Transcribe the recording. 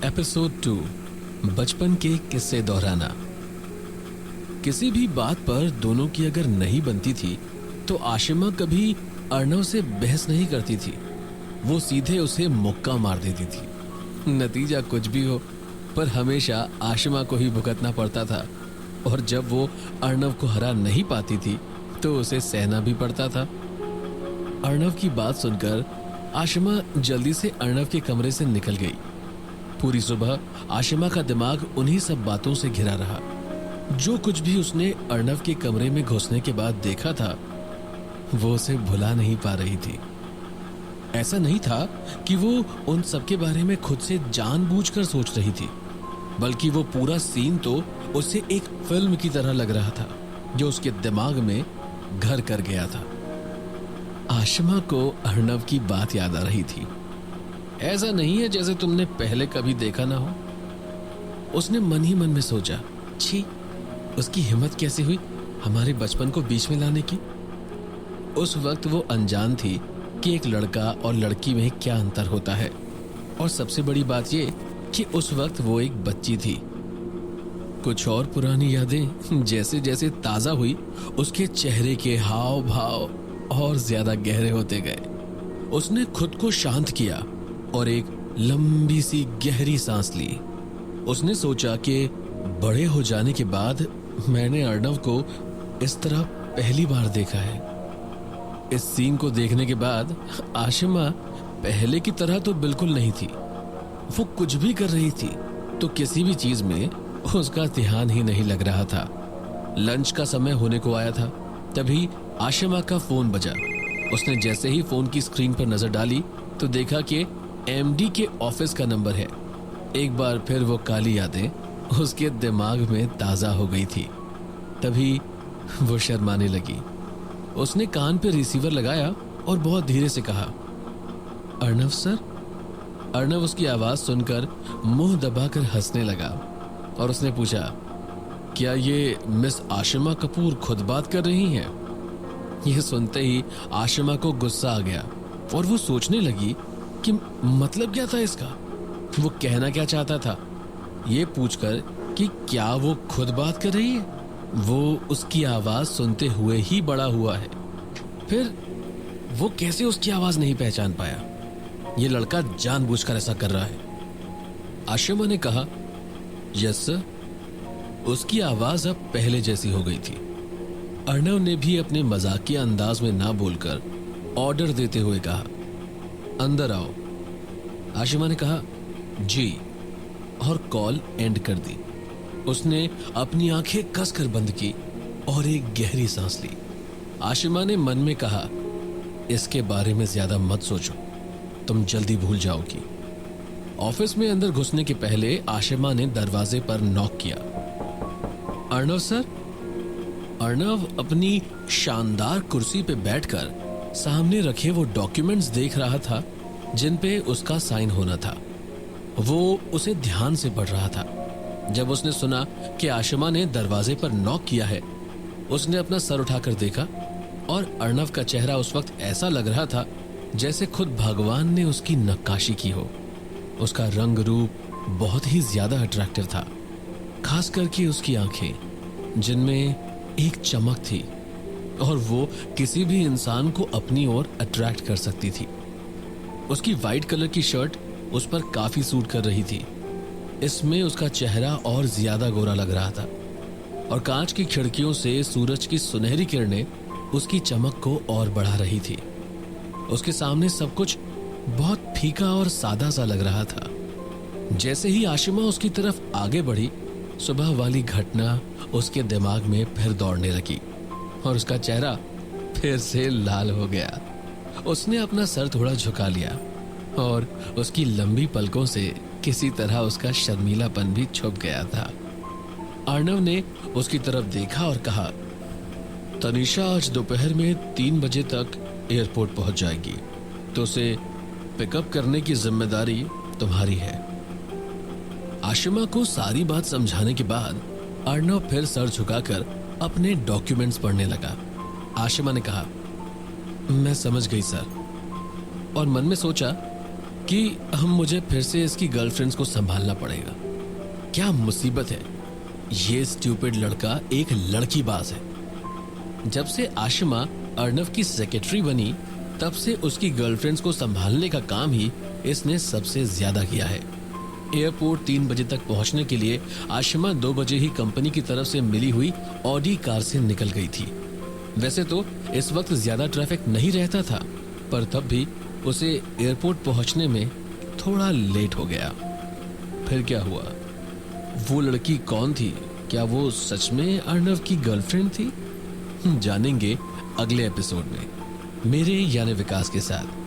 Episode 2 बचपन के किस्से दोहराना। किसी भी बात पर दोनों की अगर नहीं बनती थी तो आशिमा कभी अर्णव से बहस नहीं करती थी। वो सीधे उसे मुक्का मार देती थी। नतीजा कुछ भी हो, पर हमेशा आशिमा को ही भुगतना पड़ता था। और जब वो अर्णव को हरा नहीं पाती थी तो उसे सहना भी पड़ता था। अर्णव की बात सुनकर आशिमा जल्दी से अर्णव के कमरे से निकल गई। पूरी सुबह आशिमा का दिमाग उन्हीं सब बातों से घिरा रहा। जो कुछ भी उसने अर्णव के कमरे में घुसने के बाद देखा था वो उसे भुला नहीं पा रही थी। ऐसा नहीं था कि वो उन सब के बारे में खुद से जानबूझकर सोच रही थी, बल्कि वो पूरा सीन तो उसे एक फिल्म की तरह लग रहा था जो उसके दिमाग में घर कर गया था। आशिमा को अर्णव की बात याद आ रही थी। ऐसा नहीं है जैसे तुमने पहले कभी देखा ना हो, उसने मन ही मन में सोचा। छी, उसकी हिम्मत कैसे हुई हमारे बचपन को बीच में लाने की। उस वक्त वो अनजान थी कि एक लड़का और लड़की में क्या अंतर होता है, और सबसे बड़ी बात ये कि उस वक्त वो एक बच्ची थी। कुछ और पुरानी यादें जैसे जैसे ताजा हुई उसके चेहरे के हाव भाव और ज्यादा गहरे होते गए। उसने खुद को शांत किया और एक लंबी सी गहरी सांस ली। उसने सोचा कि बड़े हो जाने के बाद मैंने अर्णव को इस तरह पहली बार देखा है। इस सीन को देखने के बाद आशिमा पहले की तरह तो बिल्कुल नहीं थी। वो कुछ भी कर रही थी तो किसी भी चीज में उसका ध्यान ही नहीं लग रहा था। लंच का समय होने को आया था, तभी आशिमा का फोन बजा। उसने जैसे ही फोन की स्क्रीन पर नजर डाली तो देखा कि एमडी के ऑफिस का नंबर है। एक बार फिर वो काली यादें उसके दिमाग में ताजा हो गई थी। तभी वो शर्माने लगी। उसने कान पे रिसीवर लगाया और बहुत धीरे से कहा, अर्णव सर। अर्णव उसकी आवाज सुनकर मुंह दबाकर हंसने लगा और उसने पूछा, क्या ये मिस आशिमा कपूर खुद बात कर रही हैं? यह सुनते ही आशिमा को गुस्सा आ गया और वो सोचने लगी कि मतलब क्या था इसका। वो कहना क्या चाहता था ये पूछकर कि क्या वो खुद बात कर रही है। वो उसकी आवाज सुनते हुए ही बड़ा हुआ है, फिर वो कैसे उसकी आवाज नहीं पहचान पाया। ये लड़का जानबूझकर ऐसा कर रहा है। आशिमा ने कहा, यस सर। उसकी आवाज अब पहले जैसी हो गई थी। अर्णव ने भी अपने मजाकिया अंदाज में ना बोलकर ऑर्डर देते हुए कहा, अंदर आओ। आशिमा ने कहा, जी, और कॉल एंड कर दी। उसने अपनी आंखें कसकर बंद की और एक गहरी सांस ली। आशिमा ने मन में कहा, इसके बारे में ज्यादा मत सोचो, तुम जल्दी भूल जाओगी। ऑफिस में अंदर घुसने के पहले आशिमा ने दरवाजे पर नॉक किया। अर्णव सर। अर्णव अपनी शानदार कुर्सी पे बैठकर सामने रखे वो डॉक्यूमेंट्स देख रहा था जिन पे उसका साइन होना था। वो उसे ध्यान से पढ़ रहा था। जब उसने सुना कि आशिमा ने दरवाजे पर नॉक किया है, उसने अपना सर उठाकर देखा और अर्णव का चेहरा उस वक्त ऐसा लग रहा था जैसे खुद भगवान ने उसकी नक्काशी की हो। उसका रंग रूप बहुत ही ज्यादा अट्रैक्टिव था, खास करके उसकी आंखें जिनमें एक चमक थी और वो किसी भी इंसान को अपनी ओर अट्रैक्ट कर सकती थी। उसकी वाइट कलर की शर्ट उस पर काफी सूट कर रही थी। इसमें उसका चेहरा और ज्यादा गोरा लग रहा था और कांच की खिड़कियों से सूरज की सुनहरी किरणें उसकी चमक को और बढ़ा रही थी। उसके सामने सब कुछ बहुत फीका और सादा सा लग रहा था। जैसे ही आशिमा उसकी तरफ आगे बढ़ी, सुबह वाली घटना उसके दिमाग में फिर दौड़ने लगी और उसका चेहरा फिर से लाल हो गया। उसने अपना सर थोड़ा झुका लिया और उसकी लंबी पलकों से किसी तरह उसका शर्मीलापन भी छुप गया था। अर्णव ने उसकी तरफ देखा और कहा, तनीषा आज दोपहर में 3 बजे तक एयरपोर्ट पहुंच जाएगी, तो उसे पिकअप करने की जिम्मेदारी तुम्हारी है। आशिमा को सारी बात समझाने के बाद अर्णव फिर सर झुकाकर अपने डॉक्यूमेंट्स पढ़ने लगा। आशिमा ने कहा, मैं समझ गई सर, और मन में सोचा कि हम मुझे फिर से इसकी गर्लफ्रेंड्स को संभालना पड़ेगा। क्या मुसीबत है, ये स्टूपिड लड़का एक लड़कीबाज है। जब से आशिमा अर्नव की सेक्रेटरी बनी तब से उसकी गर्लफ्रेंड्स को संभालने का काम ही इसने सबसे ज्यादा किया है। एयरपोर्ट 3 बजे तक पहुंचने के लिए आशिमा 2 बजे ही कंपनी की तरफ से मिली हुई ऑडी कार से निकल गई थी। वैसे तो इस वक्त ज्यादा ट्रैफिक नहीं रहता था, पर तब भी उसे एयरपोर्ट पहुंचने में थोड़ा लेट हो गया। फिर क्या हुआ? वो लड़की कौन थी? क्या वो सच में अर्नव की गर्लफ्रेंड थी? जानेंगे अगले एपिसोड में मेरे यानी विकास के साथ।